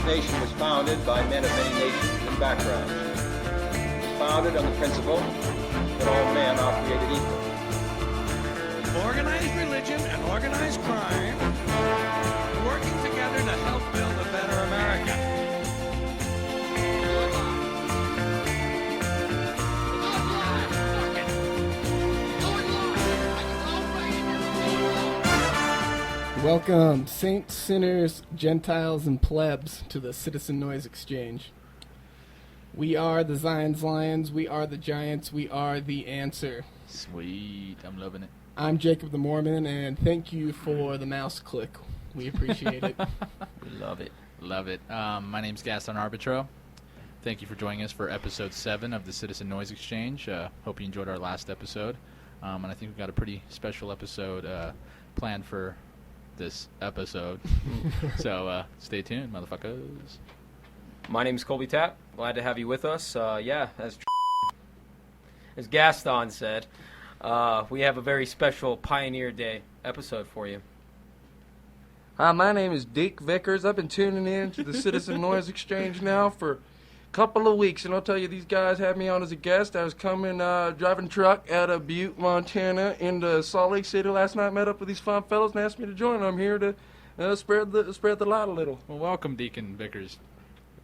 nation was founded by men of many nations and backgrounds. It was founded on the principle that all men are created equal. Organized religion and organized crime working together to help build a better America. Welcome, saints, sinners, Gentiles, and plebs to the Citizen Noise Exchange. We are the Zion's Lions, we are the Giants, we are the answer. Sweet, I'm loving it. I'm Jacob the Mormon, and thank you for the mouse click. We appreciate it. We love it. Love it. My name's Gaston Arbitro. Thank you for joining us for episode 7 of the Citizen Noise Exchange. Hope you enjoyed our last episode. And I think we've got a pretty special episode planned for this episode. So stay tuned, motherfuckers. My name is Colby Tapp. Glad to have you with us. As Gaston said, we have a very special Pioneer Day episode for you. Hi, my name is Dick Vickers. I've been tuning in to the Citizen Noise Exchange now for a couple of weeks, and I'll tell you, these guys had me on as a guest. I was coming, driving truck out of Butte, Montana, into Salt Lake City last night. Met up with these fine fellows and asked me to join. I'm here to spread the light a little. Well, welcome, Deacon Vickers.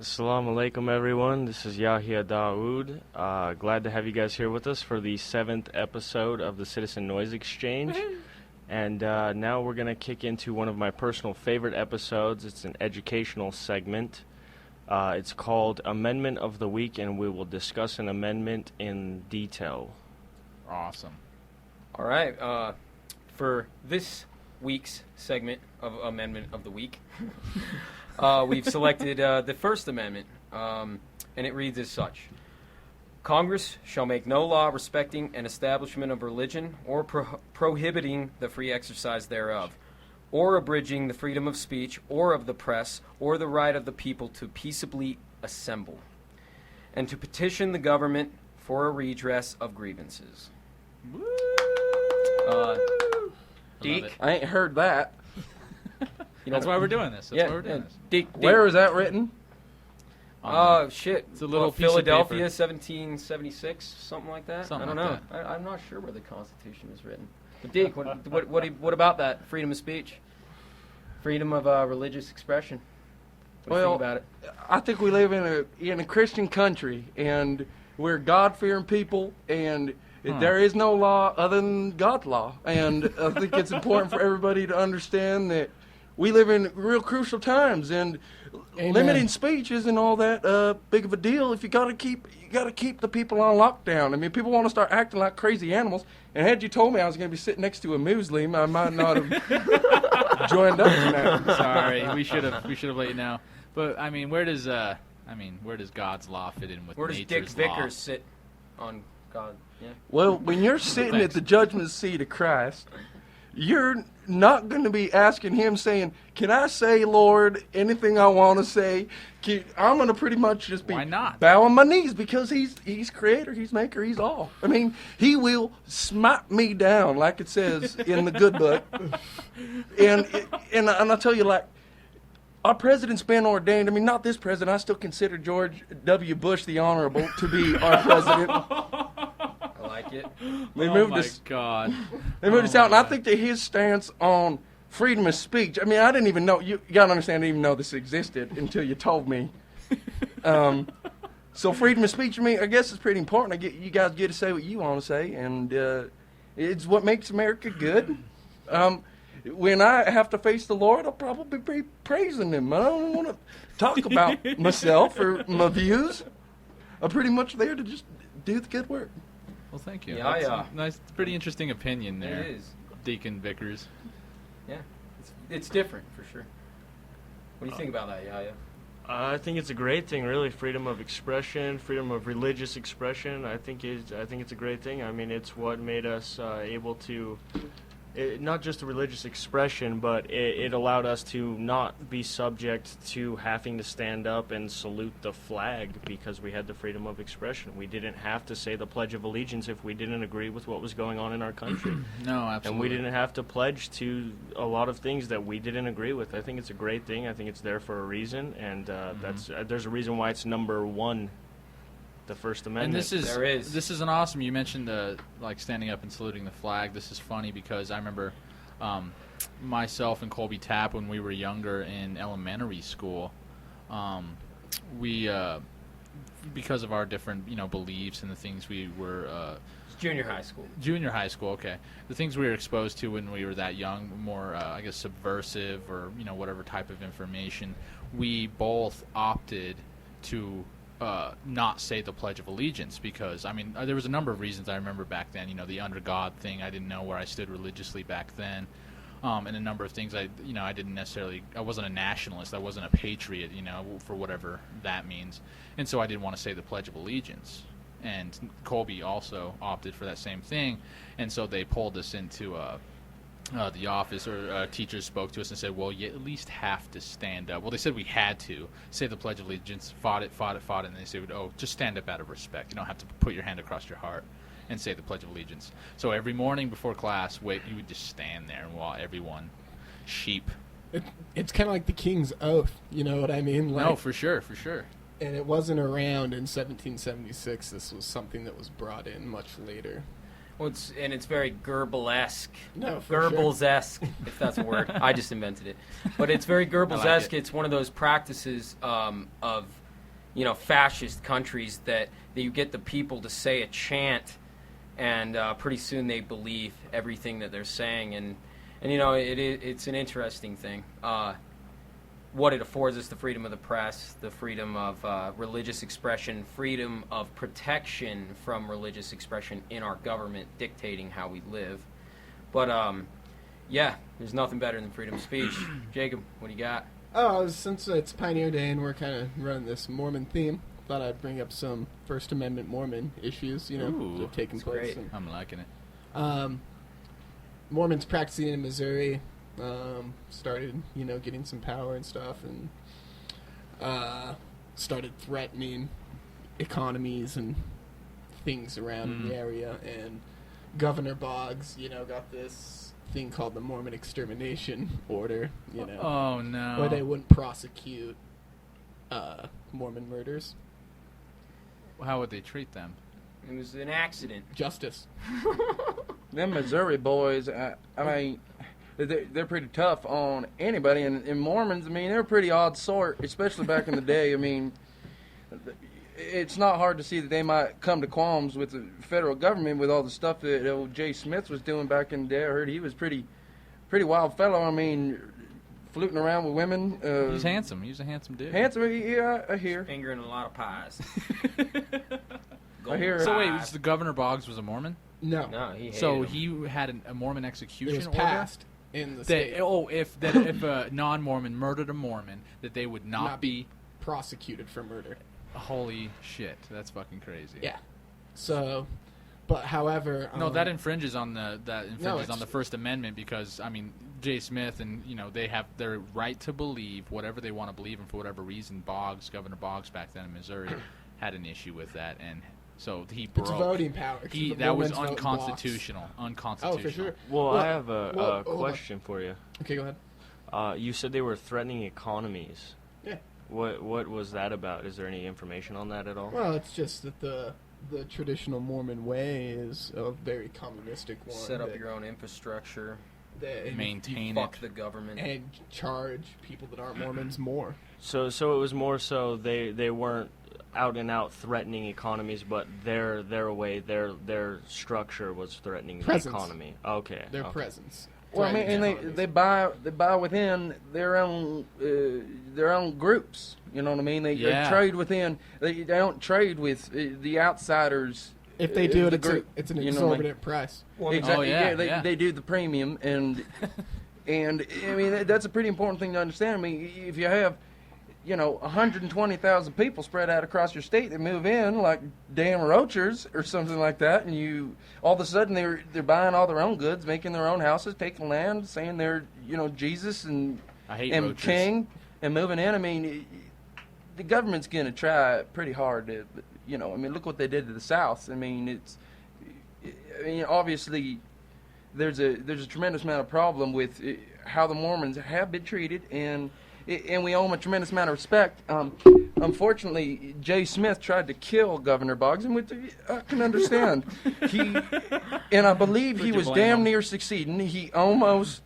Assalamu alaikum, everyone. This is Yahya Dawud. Glad to have you guys here with us for the 7th episode of the Citizen Noise Exchange. And now we're going to kick into one of my personal favorite episodes. It's an educational segment. It's called Amendment of the Week, and we will discuss an amendment in detail. Awesome. All right. For this week's segment of Amendment of the Week, we've selected the First Amendment, and it reads as such. Congress shall make no law respecting an establishment of religion or prohibiting the free exercise thereof, or abridging the freedom of speech or of the press or the right of the people to peaceably assemble, and to petition the government for a redress of grievances. Deke, I ain't heard that. That's why we're doing this. That's why we're doing this. Deke. Where is that written? Shit. It's a little piece Philadelphia, of paper. 1776, something like that. Something I don't like know. I'm not sure where the Constitution is written. But Deke, what about that? Freedom of speech, freedom of religious expression. What do you think about it? I think we live in a Christian country, and we're God-fearing people, and there is no law other than God's law. And I think it's important for everybody to understand that we live in real crucial times, and Amen. Limiting speech isn't all that big of a deal if you got to keep the people on lockdown. I mean, people want to start acting like crazy animals. And had you told me I was going to be sitting next to a Muslim, I might not have joined up tonight. Sorry, we should have let you know. But I mean, where does God's law fit in with Where does nature's Dick law? Vickers sit on God? Yeah. Well, when you're sitting at the judgment seat of Christ, you're not going to be asking him saying, can I say, Lord, anything I want to say? I'm going to pretty much just be Why not? bowing my knees because he's creator, he's maker, he's all. I mean, he will smite me down like it says in the good book. And I'll tell you, like, our president's been ordained. I mean, not this president. I still consider George W. Bush the Honorable to be our president. I like it. They Oh moved my us. God. They moved us out, and I think that his stance on freedom of speech. I mean, I didn't even know. You got to understand, I didn't even know this existed until you told me. So freedom of speech, I mean, I guess it's pretty important. You guys get to say what you want to say, and it's what makes America good. When I have to face the Lord, I'll probably be praising him. I don't want to talk about myself or my views. I'm pretty much there to just do the good work. Well, thank you. Yeah, That's yeah. a nice, pretty interesting opinion there. It is. Deacon Vickers. Yeah. It's different for sure. What do you think about that, Yahya? I think it's a great thing, really. Freedom of expression, freedom of religious expression. I think it's a great thing. I mean, it's what made us able to not just the religious expression, but it allowed us to not be subject to having to stand up and salute the flag because we had the freedom of expression. We didn't have to say the Pledge of Allegiance if we didn't agree with what was going on in our country. No, absolutely. And we didn't have to pledge to a lot of things that we didn't agree with. I think it's a great thing. I think it's there for a reason, and there's a reason why it's number one. The First Amendment. And this is an awesome. You mentioned like standing up and saluting the flag. This is funny because I remember myself and Colby Tapp when we were younger in elementary school. We because of our different beliefs and the things we were. Junior high school. Junior high school, okay. The things we were exposed to when we were that young, more I guess subversive or whatever type of information. We both opted to. Not say the Pledge of Allegiance because there was a number of reasons I remember back then. The under God thing, I didn't know where I stood religiously back then, and a number of things I didn't necessarily. I wasn't a nationalist. I wasn't a patriot. For whatever that means, and so I didn't want to say the Pledge of Allegiance. And Colby also opted for that same thing, and so they pulled us into the office, or teachers spoke to us and said, well, you at least have to stand up. Well, they said we had to say the Pledge of Allegiance, fought it, and they said, oh, just stand up out of respect. You don't have to put your hand across your heart and say the Pledge of Allegiance. So every morning before class, you would just stand there and while everyone sheep. It's kind of like the King's Oath, you know what I mean? No, for sure. And it wasn't around in 1776. This was something that was brought in much later. Well, it's very Goebbels-esque. No, for Goebbels-esque, if that's a word. I just invented it. But it's very Goebbels-esque. It's one of those practices of, fascist countries that you get the people to say a chant, and pretty soon they believe everything that they're saying. And it's an interesting thing. What it affords us, the freedom of the press, the freedom of religious expression, freedom of protection from religious expression in our government dictating how we live. But, there's nothing better than freedom of speech. Jacob, what do you got? Oh, since it's Pioneer Day and we're kind of running this Mormon theme, thought I'd bring up some First Amendment Mormon issues, that have taken place. Great. I'm liking it. Mormons practicing in Missouri started, getting some power and stuff, and started threatening economies and things around the area. And Governor Boggs, got this thing called the Mormon Extermination Order, Oh, no. where they wouldn't prosecute Mormon murders. How would they treat them? It was an accident. Justice. Them Missouri boys, they're pretty tough on anybody, and Mormons, they're a pretty odd sort, especially back in the day. It's not hard to see that they might come to qualms with the federal government with all the stuff that old Jay Smith was doing back in the day. I heard he was pretty wild fellow. Fluting around with women. He's handsome. He's a handsome dude. Handsome, yeah, I hear. Fingering a lot of pies. I hear. So wait, the Governor Boggs was a Mormon? No. No, he hated So him. he had a Mormon execution It was order? passed in the state. If a non-Mormon murdered a Mormon, that they would not be prosecuted for murder. Holy shit, that's fucking crazy. Yeah. So, but however, No, that infringes on the it's- First Amendment because Jay Smith and they have their right to believe whatever they want to believe, and for whatever reason, Governor Boggs back then in Missouri had an issue with that, and so he broke. It's voting power. That was unconstitutional. Unconstitutional. Oh, for sure. Well, I have a question for you. Okay, go ahead. You said they were threatening economies. Yeah. What was that about? Is there any information on that at all? Well, it's just that the traditional Mormon way is a very communistic one. Set up your own infrastructure. Maintain fuck it. the government. And charge people that aren't Mormons more. So it was more so they weren't out and out threatening economies, but their structure was threatening Presence. the economy. Okay. Their okay. presence. Well, threatens and economies. they buy within their own groups. You know what I mean? They trade within. They don't trade with the outsiders. If they do it, the group, it's an you know what I mean? exorbitant price. Exactly. yeah. They do the premium, and that's a pretty important thing to understand. If you have 120,000 people spread out across your state that move in like damn roachers or something like that, and you all of a sudden they're buying all their own goods, making their own houses, taking land, saying they're Jesus and roachers. king, and moving in. I mean, the government's going to try pretty hard to, look what they did to the South. I mean, obviously there's a tremendous amount of problem with how the Mormons have been treated, and we owe them a tremendous amount of respect. Unfortunately, Jay Smith tried to kill Governor Boggs, and I can understand. And I believe he was damn near succeeding. He almost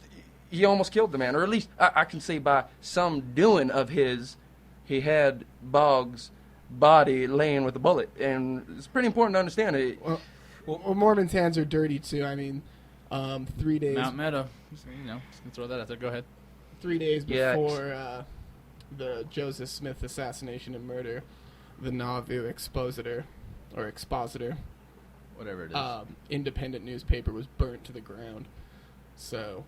killed the man, or at least I can say by some doing of his, he had Boggs' body laying with a bullet, and it's pretty important to understand it. Well, Mormon's hands are dirty too. I mean, 3 days. Mount Meadow. Just gonna throw that out there. Go ahead. 3 days before the Joseph Smith assassination and murder, the Nauvoo Expositor, Whatever it is. independent newspaper was burnt to the ground. So,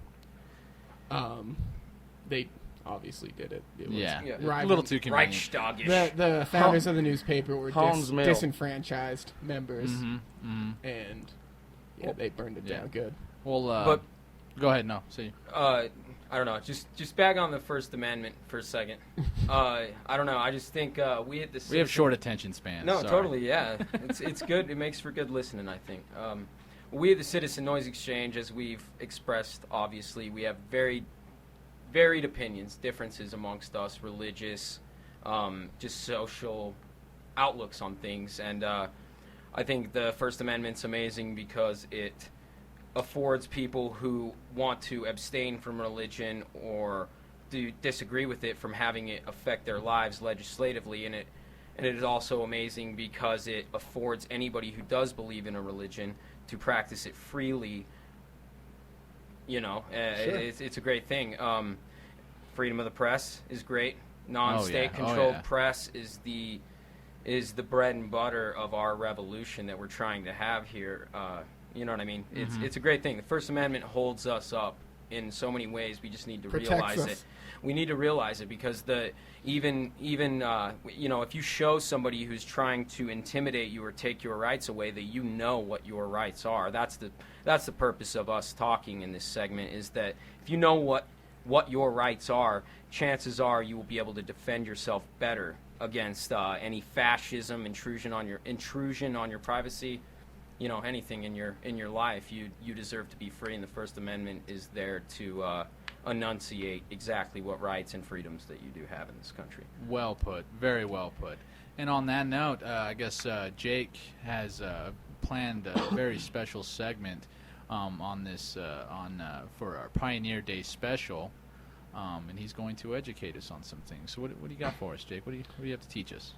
they obviously did it. It was a little too convenient. Reichstagish. The founders of the newspaper were Hans Mill. disenfranchised members, and they burned it down good. Well, but go ahead. No, see. I don't know. Just bag on the First Amendment for a second. I don't know. I just think we at the We have short attention spans. No, sorry. totally. Yeah, it's good. It makes for good listening, I think. We at the Citizen Noise Exchange, as we've expressed, obviously, we have very varied opinions, differences amongst us, religious, just social outlooks on things, and I think the First Amendment's amazing because it affords people who want to abstain from religion or do disagree with it from having it affect their lives legislatively, and it is also amazing because it affords anybody who does believe in a religion to practice it freely. It's a great thing. Freedom of the press is great. Non-state controlled press is the bread and butter of our revolution that we're trying to have here. You know what I mean? It's a great thing. The First Amendment holds us up in so many ways. We just need to realize it. We need to realize it because even if you show somebody who's trying to intimidate you or take your rights away, that you know what your rights are. That's the purpose of us talking in this segment, is that if you know what your rights are, chances are you will be able to defend yourself better against any fascism, intrusion on your privacy. Anything in your life, you deserve to be free, and the First Amendment is there to enunciate exactly what rights and freedoms that you do have in this country. Well put, very well put. And on that note, I guess Jake has planned a very special segment on this for our Pioneer Day special, and he's going to educate us on some things. So what do you got for us, Jake? What do you have to teach us?